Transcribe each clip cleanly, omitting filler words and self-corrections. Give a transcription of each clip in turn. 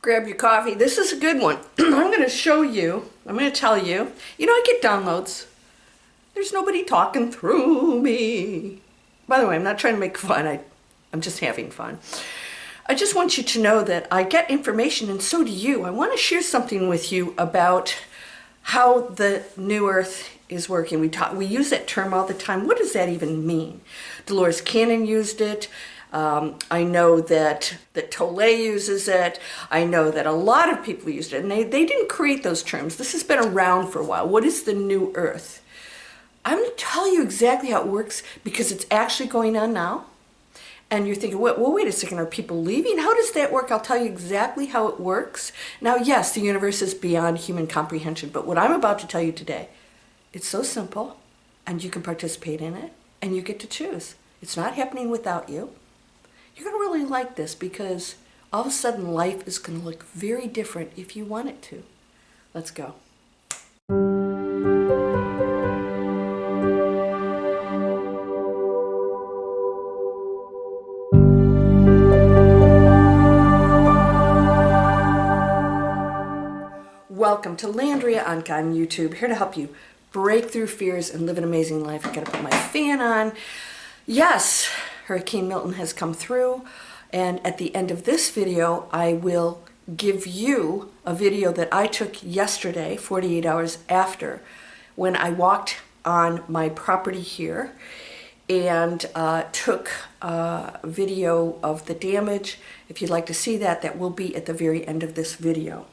Grab your coffee. This is a good one. I'm going to show you, I'm going to tell you, I get downloads. There's nobody talking through me. By the way, I'm not trying to make fun. I'm just having fun. I just want you to know that I get information, and so do you. I want to share something with you about how the new earth is working. We use that term all the time. What does that even mean? Dolores Cannon used it. I know that Tolle uses it. I know that a lot of people used it, and they didn't create those terms. This has been around for a while. What is the new earth? I'm going to tell you exactly how it works because it's actually going on now. And you're thinking, well, wait a second, are people leaving? How does that work? I'll tell you exactly how it works. Now, yes, the universe is beyond human comprehension, but what I'm about to tell you today, it's so simple, and you can participate in it, and you get to choose. It's not happening without you. You're going to really like this because all of a sudden life is going to look very different if you want it to. Let's go. Welcome to Landria, Onkka on YouTube, here to help you break through fears and live an amazing life. I gotta put my fan on. Yes, Hurricane Milton has come through, and at the end of this video, I will give you a video that I took yesterday, 48 hours after, when I walked on my property here and took a video of the damage. If you'd like to see that, that will be at the very end of this video.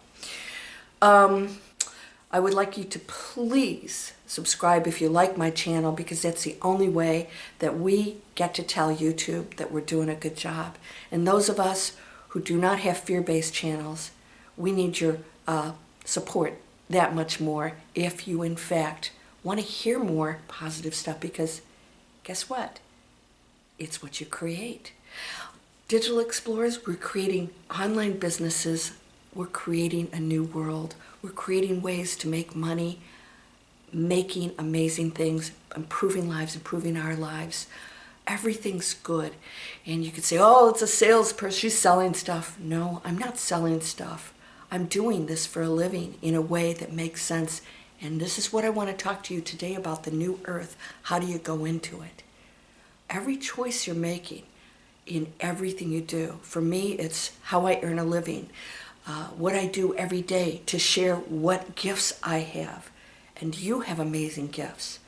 I would like you to please subscribe if you like my channel, because that's the only way that we get to tell YouTube that we're doing a good job. And those of us who do not have fear-based channels, we need your support that much more if you in fact want to hear more positive stuff, because guess what? It's what you create. Digital explorers, we're creating online businesses. We're creating a new world. We're creating ways to make money, making amazing things, improving lives, improving our lives. Everything's good. And you could say, oh, it's a salesperson, she's selling stuff. No, I'm not selling stuff. I'm doing this for a living in a way that makes sense. And this is what I want to talk to you today about, the new earth. How do you go into it? Every choice you're making in everything you do. For me, it's how I earn a living. What I do every day to share what gifts I have. And you have amazing gifts.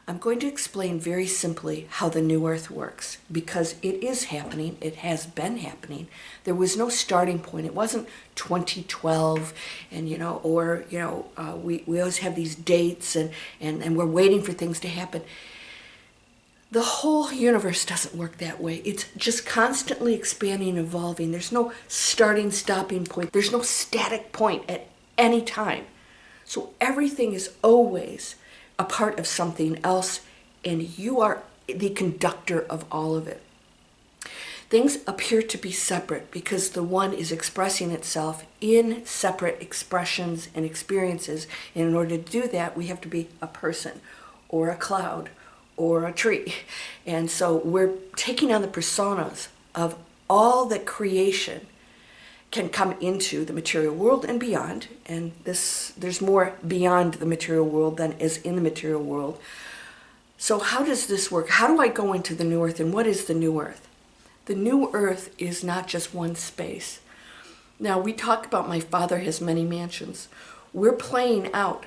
I'm going to explain very simply how the new earth works, because it is happening. It has been happening. There was no starting point. It wasn't 2012 and, we always have these dates and we're waiting for things to happen. The whole universe doesn't work that way. It's just constantly expanding and evolving. There's no starting, stopping point. There's no static point at any time. So everything is always a part of something else, and you are the conductor of all of it. Things appear to be separate because the one is expressing itself in separate expressions and experiences. And in order to do that, we have to be a person or a cloud or a tree. And so we're taking on the personas of all that creation can come into the material world and beyond. And there's more beyond the material world than is in the material world. So how does this work? How do I go into the new earth, and what is the new earth? The new earth is not just one space. Now, we talk about my father has many mansions. We're playing out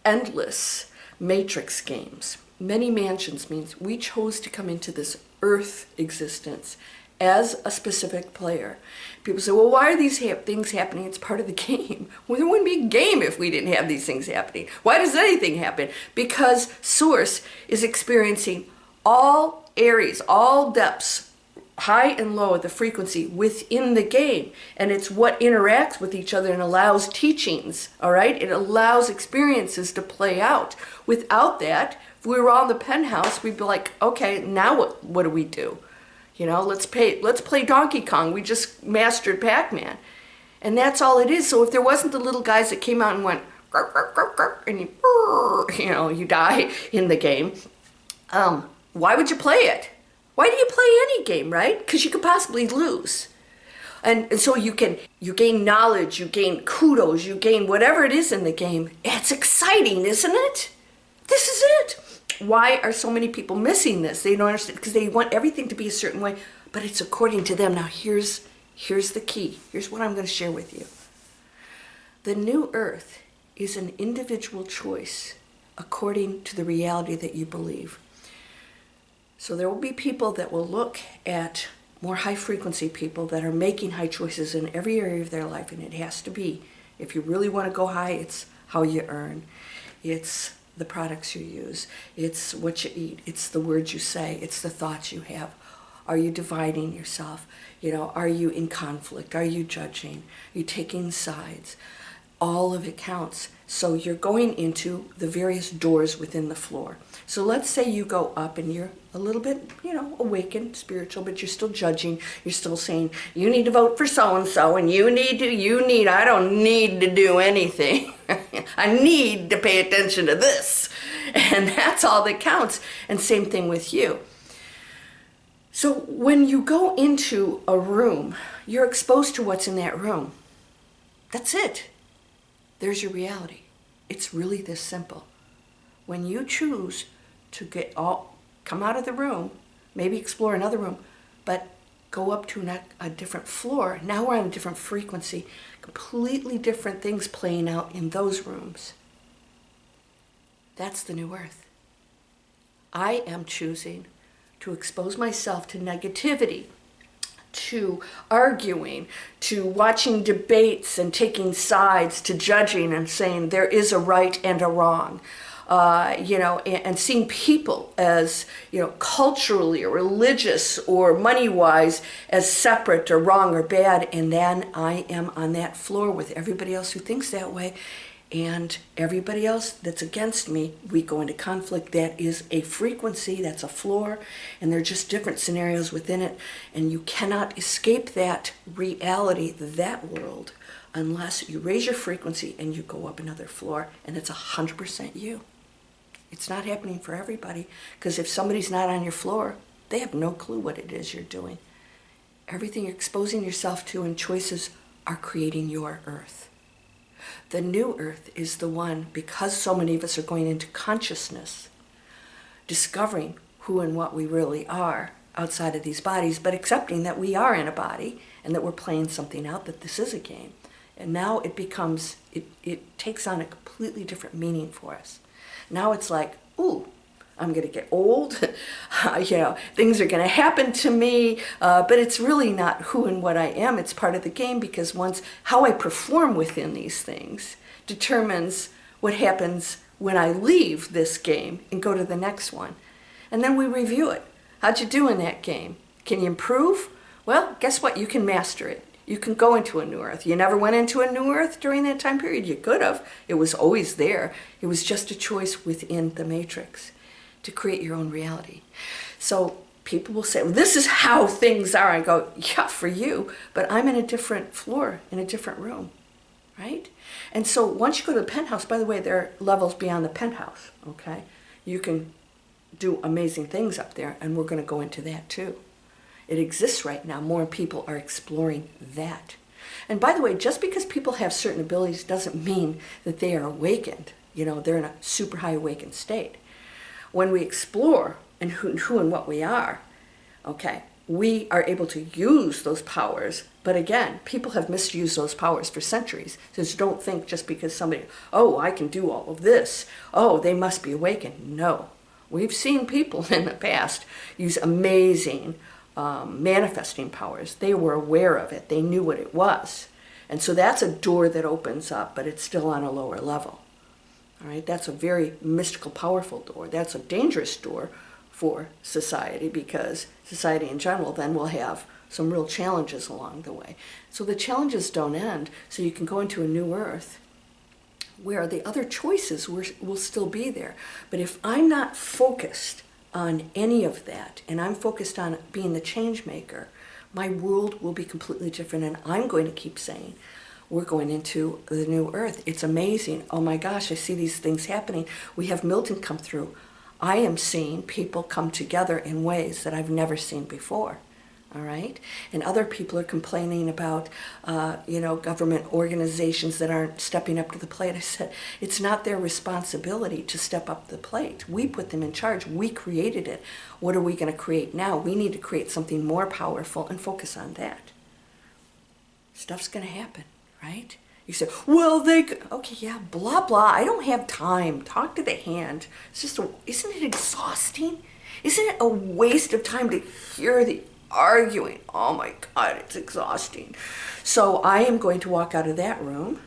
endless matrix games. Many mansions means we chose to come into this earth existence as a specific player. People say, well, why are these things happening? It's part of the game. Well, there wouldn't be a game if we didn't have these things happening. Why does anything happen? Because Source is experiencing all areas, all depths, high and low of the frequency within the game. And it's what interacts with each other and allows teachings, all right? It allows experiences to play out. Without that, if we were all in the penthouse, we'd be like, okay, now what do we do? Let's play Donkey Kong. We just mastered Pac-Man. And that's all it is. So if there wasn't the little guys that came out and went, "Grr, grr, grr, grr," and you die in the game, why would you play it? Why do you play any game, right? Because you could possibly lose. And so you gain knowledge, you gain kudos, you gain whatever it is in the game. It's exciting, isn't it? This is it. Why are so many people missing this? They don't understand, because they want everything to be a certain way, but it's according to them. Now here's the key. Here's what I'm going to share with you. The new earth is an individual choice according to the reality that you believe. So there will be people that will look at more high frequency people that are making high choices in every area of their life, and it has to be. If you really want to go high, it's how you earn. It's the products you use. It's what you eat. It's the words you say. It's the thoughts you have. Are you dividing yourself? Are you in conflict? Are you judging? Are you taking sides? All of it counts. So you're going into the various doors within the floor. So let's say you go up and you're a little bit, awakened, spiritual, but you're still judging. You're still saying, you need to vote for so-and-so, and I don't need to do anything. I need to pay attention to this. And that's all that counts. And same thing with you. So when you go into a room, you're exposed to what's in that room. That's it. There's your reality. It's really this simple. When you choose to come out of the room, maybe explore another room, but go up to a different floor, now we're on a different frequency, completely different things playing out in those rooms. That's the new earth. I am choosing to expose myself to negativity, to arguing, to watching debates and taking sides, to judging and saying there is a right and a wrong, and seeing people as, culturally or religious or money-wise as separate or wrong or bad. And then I am on that floor with everybody else who thinks that way, and everybody else that's against me. We go into conflict. That is a frequency, that's a floor, and they're just different scenarios within it. And you cannot escape that reality, that world, unless you raise your frequency and you go up another floor, and it's 100% you. It's not happening for everybody, because if somebody's not on your floor, they have no clue what it is you're doing. Everything you're exposing yourself to and choices are creating your earth. The new earth is the one, because so many of us are going into consciousness, discovering who and what we really are outside of these bodies, but accepting that we are in a body and that we're playing something out, that this is a game. And now it becomes, it takes on a completely different meaning for us. Now it's like, ooh, I'm going to get old, things are going to happen to me, but it's really not who and what I am. It's part of the game, because how I perform within these things determines what happens when I leave this game and go to the next one. And then we review it. How'd you do in that game? Can you improve? Well, guess what? You can master it. You can go into a new earth. You never went into a new earth during that time period? You could have. It was always there. It was just a choice within the matrix to create your own reality. So people will say, well, this is how things are. I go, yeah, for you, but I'm in a different floor, in a different room, right? And so once you go to the penthouse, by the way, there are levels beyond the penthouse, okay? You can do amazing things up there, and we're going to go into that too. It exists right now. More people are exploring that. And by the way, just because people have certain abilities doesn't mean that they are awakened. They're in a super high awakened state. When we explore and who and what we are, okay, we are able to use those powers. But again, people have misused those powers for centuries. So don't think just because somebody, I can do all of this, they must be awakened. No. We've seen people in the past use amazing manifesting powers. They were aware of it. They knew what it was. And so that's a door that opens up, but it's still on a lower level. All right, that's a very mystical, powerful door. That's a dangerous door for society, because society in general then will have some real challenges along the way. So the challenges don't end, so you can go into a new earth where the other choices will still be there. But if I'm not focused on any of that, and I'm focused on being the change maker, my world will be completely different. And I'm going to keep saying, we're going into the new earth. It's amazing. Oh my gosh, I see these things happening. We have Milton come through. I am seeing people come together in ways that I've never seen before. all right? And other people are complaining about, government organizations that aren't stepping up to the plate. I said, it's not their responsibility to step up to the plate. We put them in charge. We created it. What are we going to create now? We need to create something more powerful and focus on that. Stuff's going to happen, right? You say, well, okay, yeah, blah, blah. I don't have time. Talk to the hand. It's just, isn't it exhausting? Isn't it a waste of time to hear the arguing? Oh my God, it's exhausting. So I am going to walk out of that room,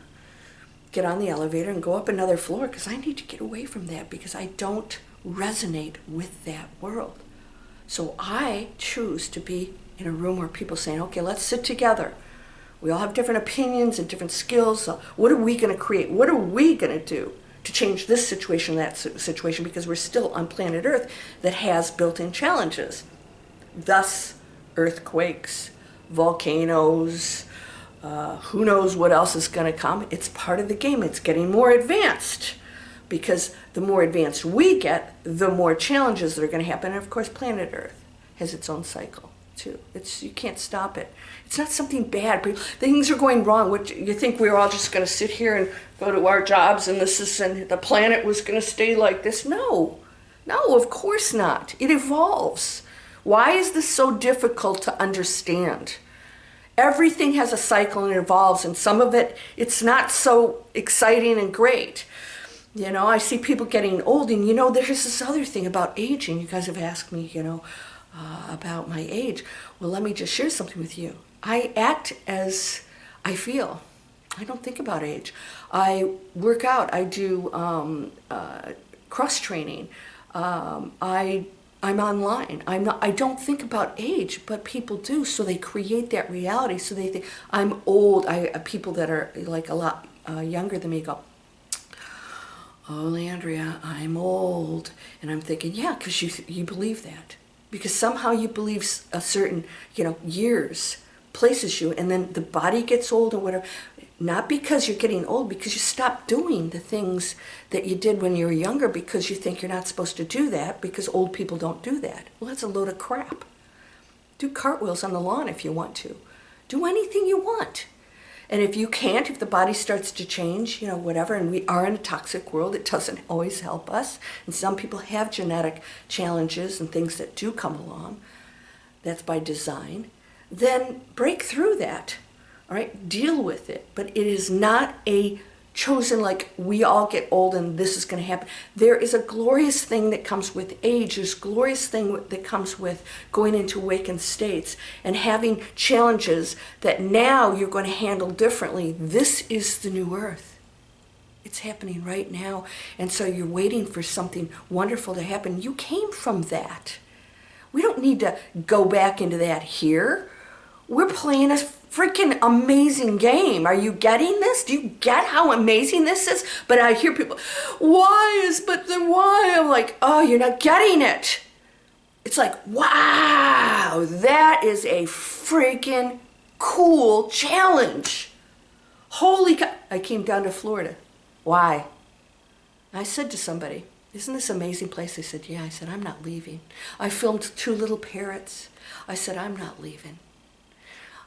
get on the elevator and go up another floor because I need to get away from that because I don't resonate with that world. So I choose to be in a room where people are saying, okay, let's sit together. We all have different opinions and different skills. So what are we going to create? What are we going to do to change this situation, that situation? Because we're still on planet Earth that has built-in challenges. Thus, earthquakes, volcanoes, who knows what else is going to come. It's part of the game. It's getting more advanced. Because the more advanced we get, the more challenges that are going to happen. And of course, planet Earth has its own cycle too. You can't stop it. It's not something bad. Things are going wrong. What you think we're all just going to sit here and go to our jobs and the planet was going to stay like this? No, of course not. It evolves. Why is this so difficult to understand? Everything has a cycle and it evolves, and some of it's not so exciting and great. I see people getting old, and there's this other thing about aging. You guys have asked me, about my age. Well, let me just share something with you. I act as I feel. I don't think about age. I work out. I do cross training. I'm online. I don't think about age, but people do. So they create that reality. So they think I'm old. People that are like a lot younger than me go, oh, Landria, I'm old. And I'm thinking, yeah, because you believe that. Because somehow you believe a certain, years places you, and then the body gets old or whatever. Not because you're getting old, because you stop doing the things that you did when you were younger because you think you're not supposed to do that because old people don't do that. Well, that's a load of crap. Do cartwheels on the lawn if you want to. Do anything you want. And if you can't, if the body starts to change, whatever, and we are in a toxic world, it doesn't always help us. And some people have genetic challenges and things that do come along. That's by design. Then break through that, all right? Deal with it. But it is not a chosen, like we all get old and this is going to happen. There is a glorious thing that comes with age. There's a glorious thing that comes with going into awakened states and having challenges that now you're going to handle differently. This is the new earth. It's happening right now. And so you're waiting for something wonderful to happen. You came from that. We don't need to go back into that here. We're playing a freaking amazing game. Are you getting this? Do you get how amazing this is? But I hear people, but then why? I'm like, oh, you're not getting it. It's like, wow, that is a freaking cool challenge. Holy cow. I came down to Florida. Why? I said to somebody, isn't this an amazing place? They said, yeah. I said, I'm not leaving. I filmed 2 little parrots. I said, I'm not leaving.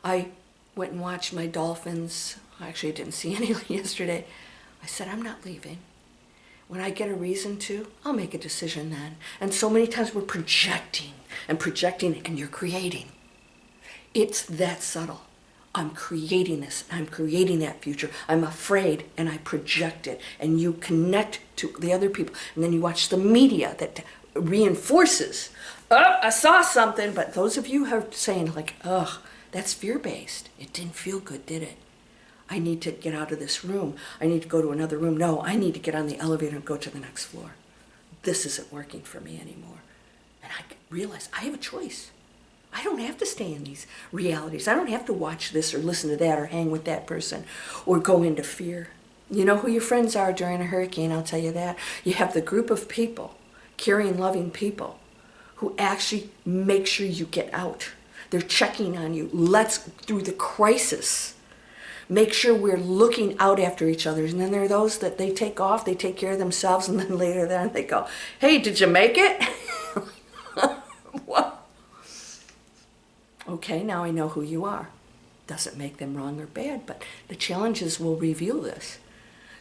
I went and watched my dolphins. Actually, I didn't see any yesterday. I said, I'm not leaving. When I get a reason to, I'll make a decision then. And so many times we're projecting, and you're creating. It's that subtle. I'm creating this, I'm creating that future. I'm afraid, and I project it. And you connect to the other people. And then you watch the media that reinforces, oh, I saw something. But those of you who are saying like, ugh, that's fear-based. It didn't feel good, did it? I need to get out of this room. I need to go to another room. No, I need to get on the elevator and go to the next floor. This isn't working for me anymore. And I realize I have a choice. I don't have to stay in these realities. I don't have to watch this or listen to that or hang with that person or go into fear. You know who your friends are during a hurricane, I'll tell you that. You have the group of people, caring, loving people, who actually make sure you get out. They're checking on you. Let's, through the crisis, make sure we're looking out after each other. And then there are those that they take off, they take care of themselves, and then later then they go, hey, did you make it? What? Okay. Okay, now I know who you are. Doesn't make them wrong or bad, but the challenges will reveal this.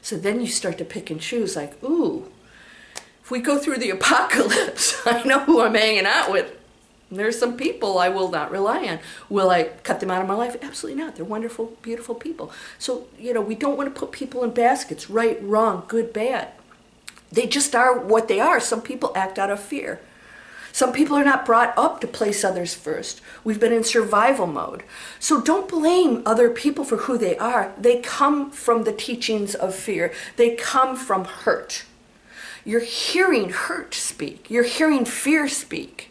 So then you start to pick and choose, like, ooh, if we go through the apocalypse, I know who I'm hanging out with. There's some people I will not rely on. Will I cut them out of my life? Absolutely not. They're wonderful, beautiful people. So, we don't want to put people in baskets, right, wrong, good, bad. They just are what they are. Some people act out of fear. Some people are not brought up to place others first. We've been in survival mode. So don't blame other people for who they are. They come from the teachings of fear. They come from hurt. You're hearing hurt speak. You're hearing fear speak.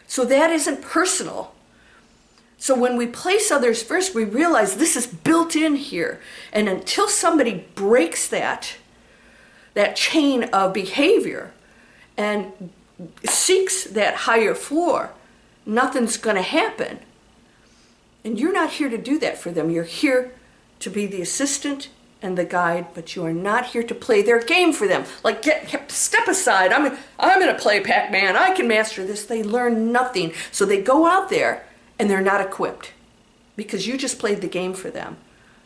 So that isn't personal. So when we place others first, we realize this is built in here. And until somebody breaks that chain of behavior and seeks that higher floor, nothing's going to happen. And you're not here to do that for them. You're here to be the assistant and the guide, but you are not here to play their game for them. Like, step aside. I'm going to play Pac-Man. I can master this. They learn nothing. So they go out there and they're not equipped because you just played the game for them.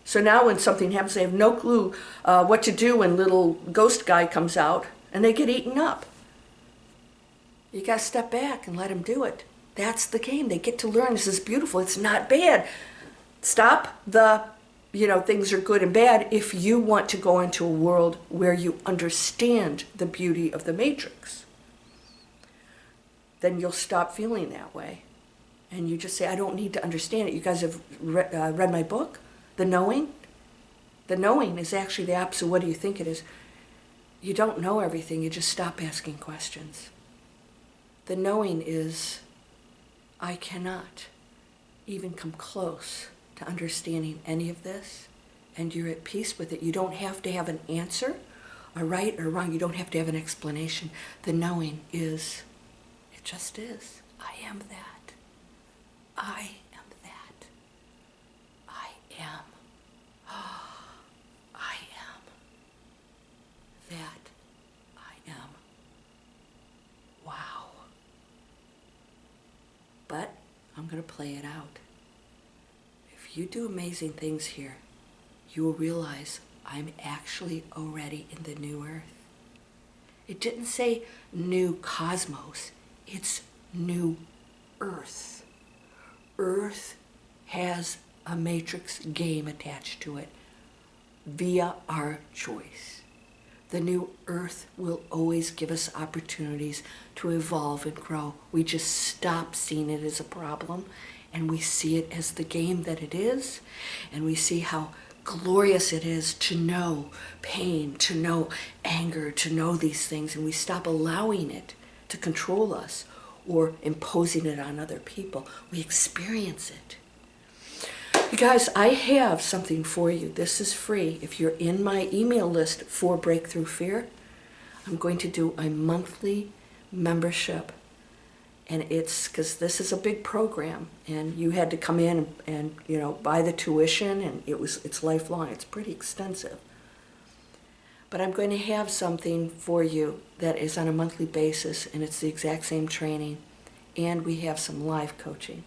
So now when something happens, they have no clue what to do when little ghost guy comes out and they get eaten up. You got to step back and let them do it. That's the game. They get to learn. This is beautiful. It's not bad. Stop the, things are good and bad if you want to go into a world where you understand the beauty of the matrix. Then you'll stop feeling that way. And you just say, I don't need to understand it. You guys have read my book, The Knowing? The knowing is actually the opposite. What do you think it is? You don't know everything. You just stop asking questions. The knowing is, I cannot even come close to understanding any of this, and you're at peace with it. You don't have to have an answer, or right or wrong. You don't have to have an explanation. The knowing is, it just is. I am that. I am that. I am. I am that. I am. Wow. But I'm going to play it out. If you do amazing things here, you will realize I'm actually already in the new earth. It didn't say new cosmos. It's new earth. Earth has a matrix game attached to it via our choice. The new earth will always give us opportunities to evolve and grow. We just stop seeing it as a problem and we see it as the game that it is, and we see how glorious it is to know pain, to know anger, to know these things, and we stop allowing it to control us or imposing it on other people. We experience it. You guys, I have something for you. This is free. If you're in my email list for Breakthrough Fear, I'm going to do a monthly membership. And it's because this is a big program, and you had to come in and buy the tuition, and it's lifelong. It's pretty extensive. But I'm going to have something for you that is on a monthly basis, and it's the exact same training, and we have some live coaching.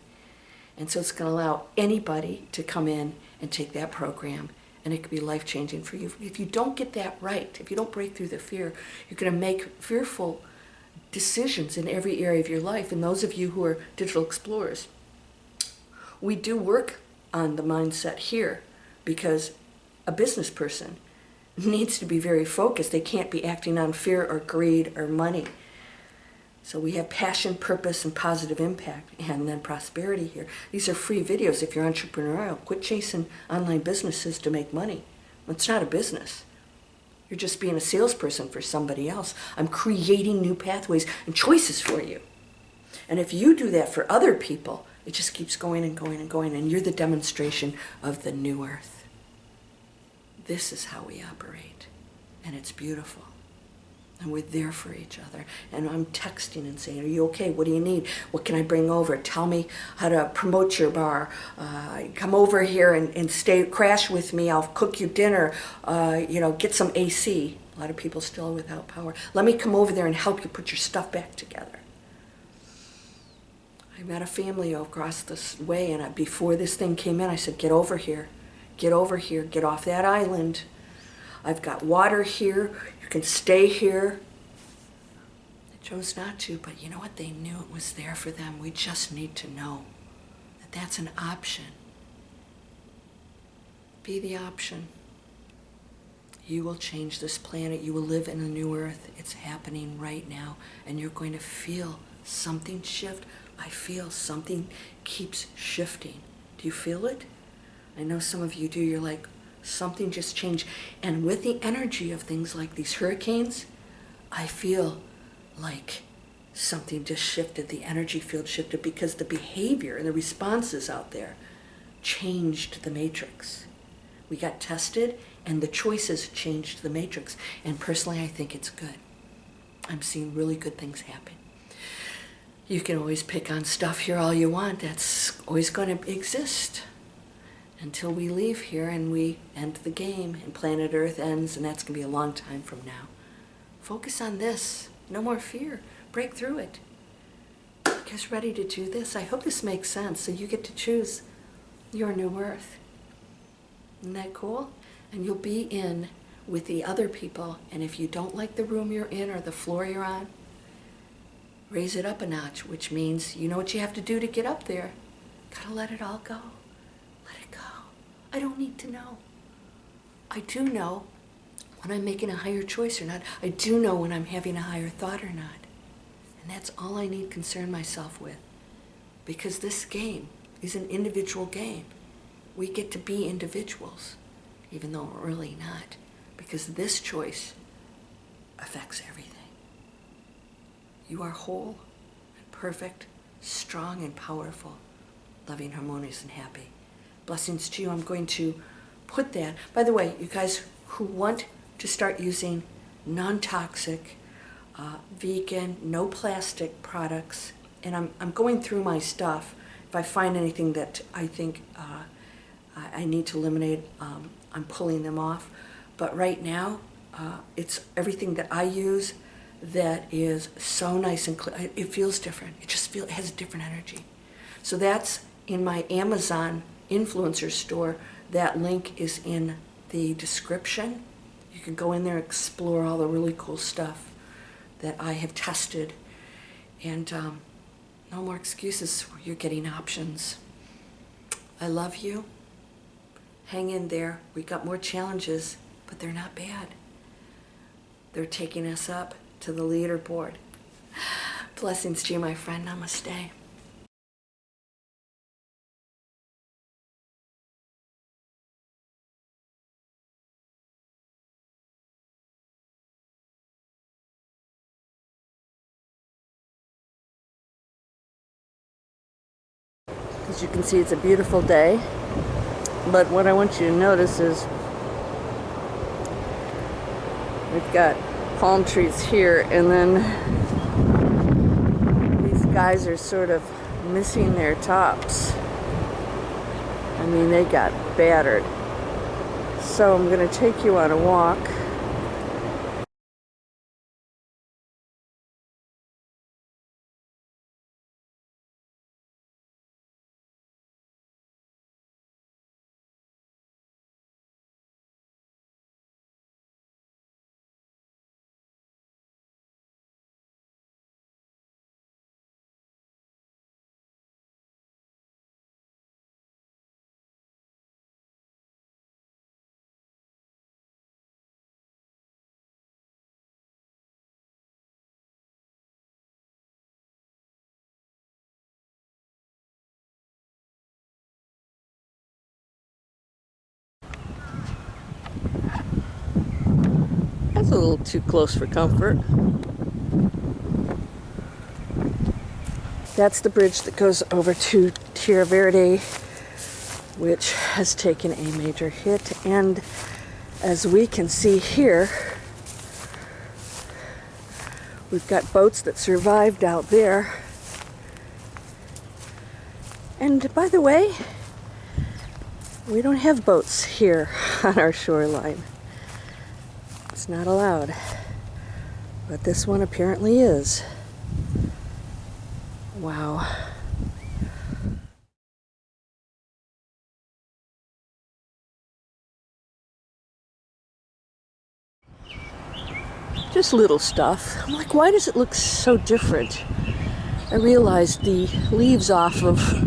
And so it's going to allow anybody to come in and take that program, and it could be life-changing for you. If you don't get that right, if you don't break through the fear, you're going to make fearful decisions in every area of your life. And those of you who are digital explorers, we do work on the mindset here because a business person needs to be very focused. They can't be acting on fear or greed or money. So we have passion, purpose, and positive impact, and then prosperity here. These are free videos if you're entrepreneurial. Quit chasing online businesses to make money. It's not a business. You're just being a salesperson for somebody else. I'm creating new pathways and choices for you. And if you do that for other people, it just keeps going and going and going, and you're the demonstration of the new earth. This is how we operate, and it's beautiful. And we're there for each other. And I'm texting and saying, are you okay? What do you need? What can I bring over? Tell me how to promote your bar. Come over here and crash with me. I'll cook you dinner. Get some AC. A lot of people still without power. Let me come over there and help you put your stuff back together. I met a family across this way, and before this thing came in, I said, get over here. Get over here. Get off that island. I've got water here. You can stay here. They chose not to, but you know what? They knew it was there for them. We just need to know that that's an option. Be the option. You will change this planet. You will live in a new earth. It's happening right now, and you're going to feel something shift. I feel something keeps shifting. Do you feel it? I know some of you do. You're like, something just changed. And with the energy of things like these hurricanes, I feel like something just shifted. The energy field shifted because the behavior and the responses out there changed the matrix. We got tested, and the choices changed the matrix. And personally, I think it's good. I'm seeing really good things happen. You can always pick on stuff here all you want. That's always going to exist until we leave here and we end the game and planet Earth ends, and that's going to be a long time from now. Focus on this. No more fear. Break through it. You guys ready to do this? I hope this makes sense. So you get to choose your new Earth. Isn't that cool? And you'll be in with the other people, and if you don't like the room you're in or the floor you're on, raise it up a notch, which means you know what you have to do to get up there. Gotta let it all go. Let it go. I don't need to know. I do know when I'm making a higher choice or not. I do know when I'm having a higher thought or not. And that's all I need to concern myself with. Because this game is an individual game. We get to be individuals, even though we're really not. Because this choice affects everything. You are whole and perfect, strong and powerful, loving, harmonious, and happy. Blessings to you. I'm going to put that. By the way, you guys who want to start using non-toxic, vegan, no plastic products, and I'm going through my stuff. If I find anything that I think I need to eliminate, I'm pulling them off. But right now, it's everything that I use that is so nice and clear. It feels different. It has a different energy. So that's in my Amazon influencer store. That link is in the description. You can go in there and explore all the really cool stuff that I have tested. And no more excuses. You're getting options. I love you. Hang in there. We got more challenges, but they're not bad. They're taking us up to the leaderboard. Blessings to you, my friend. Namaste. As you can see, it's a beautiful day. But what I want you to notice is we've got palm trees here, and then these guys are sort of missing their tops. I mean, they got battered. So I'm going to take you on a walk. That's a little too close for comfort. That's the bridge that goes over to Tierra Verde, which has taken a major hit. And as we can see here, we've got boats that survived out there. And by the way, we don't have boats here on our shoreline. It's not allowed. But this one apparently is. Wow. Just little stuff. I'm like, why does it look so different? I realized the leaves off of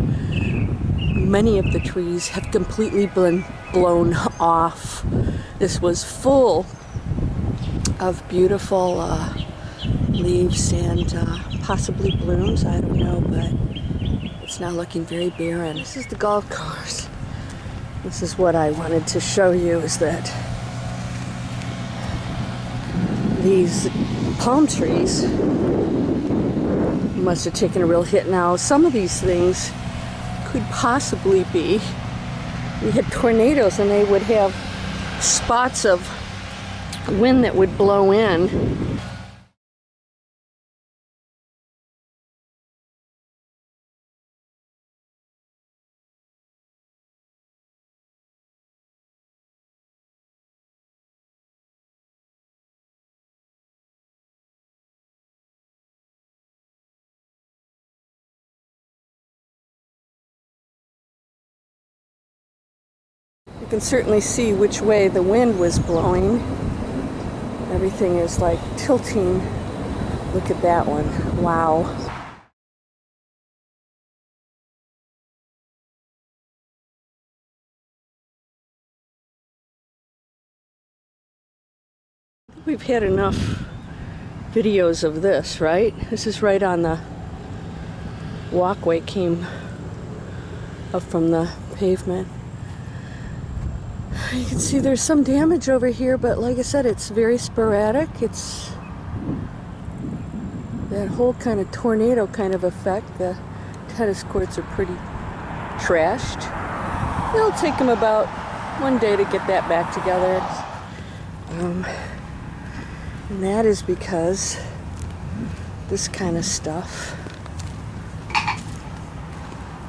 many of the trees have completely been blown off. This was full of beautiful leaves and possibly blooms, I don't know, but it's now looking very barren. This is the golf course. This is what I wanted to show you, is that these palm trees must have taken a real hit. Now, some of these things could possibly be, we had tornadoes and they would have spots of wind that would blow in. You can certainly see which way the wind was blowing. Everything is like tilting. Look at that one. Wow. We've had enough videos of this, right? This is right on the walkway, came up from the pavement. You can see there's some damage over here, but like I said, it's very sporadic. It's that whole kind of tornado kind of effect. The tennis courts are pretty trashed. It'll take them about one day to get that back together. And that is because this kind of stuff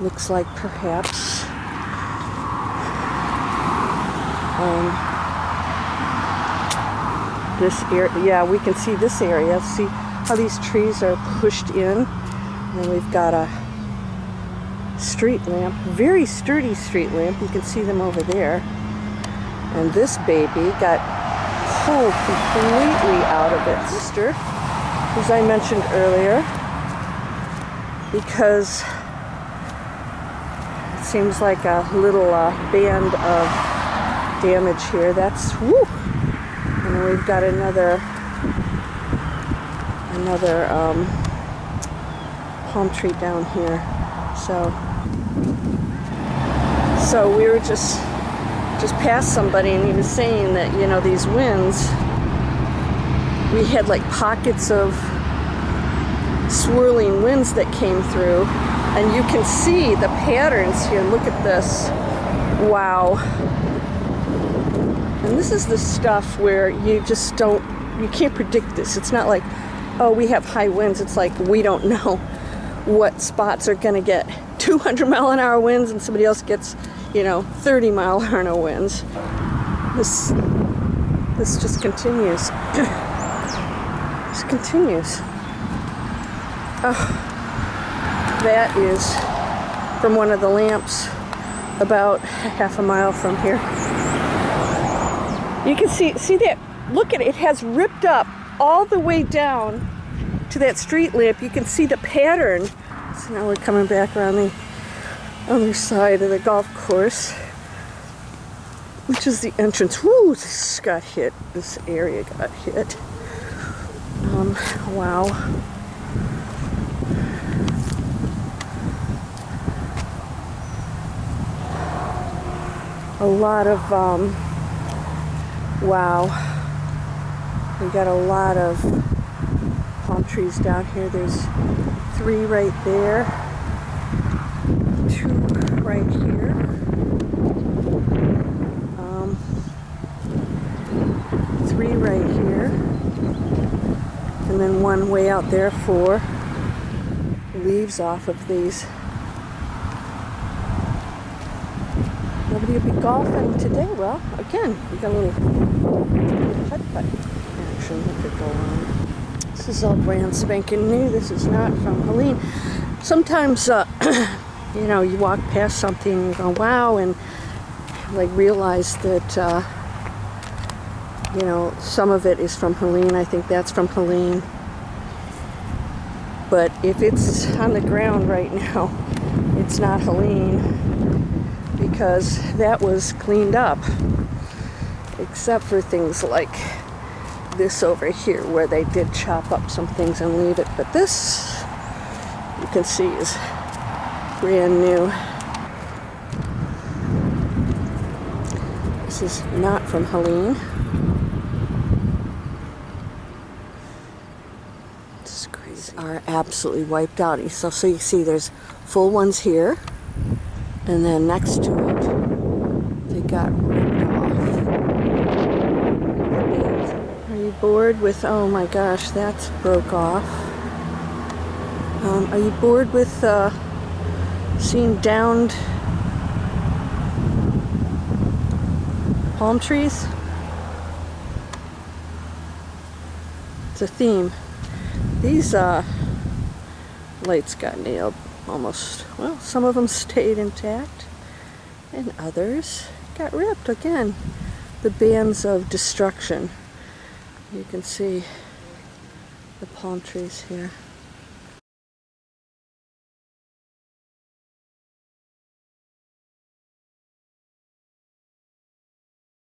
looks like perhaps this area. Yeah, we can see this area. See how these trees are pushed in? And then we've got a street lamp, very sturdy street lamp. You can see them over there. And this baby got pulled completely out of its sister, as I mentioned earlier, because it seems like a little band of damage here. That's woo. And then we've got another palm tree down here. So we were just past somebody, and he was saying that, you know, these winds, we had like pockets of swirling winds that came through, and you can see the patterns here. Look at this. Wow. And this is the stuff where you just you can't predict this. It's not like, oh, we have high winds. It's like, we don't know what spots are going to get 200-mile-an-hour winds and somebody else gets, 30-mile-an-hour winds. This just continues. Just continues. Oh, that is from one of the lamps about half a mile from here. You can see that, look at it, it has ripped up all the way down to that street lamp. You can see the pattern. So now we're coming back around the other side of the golf course, which is the entrance. Woo, this got hit. This area got hit. Wow. A lot of, wow. We got a lot of palm trees down here. There's 3 right there, 2 right here, 3 right here, and then 1 way out there for leaves off of these. Nobody will be golfing today. Well, again, we got a little putt-putt action that could go on. This is all brand spanking new. This is not from Helene. Sometimes, you walk past something and you go, wow, and like realize that You know, some of it is from Helene. I think that's from Helene. But if it's on the ground right now, it's not Helene, because that was cleaned up. Except for things like this over here, where they did chop up some things and leave it. But this, you can see, is brand new. This is not from Helene. This is crazy. Are absolutely wiped out. So you see there's full ones here, and then next to it, they got ripped off. Are you bored with, oh my gosh, that's broke off. Are you bored with seeing downed palm trees? It's a theme. These lights got nailed almost. Well, some of them stayed intact, and others got ripped. Again, the bands of destruction. You can see the palm trees here.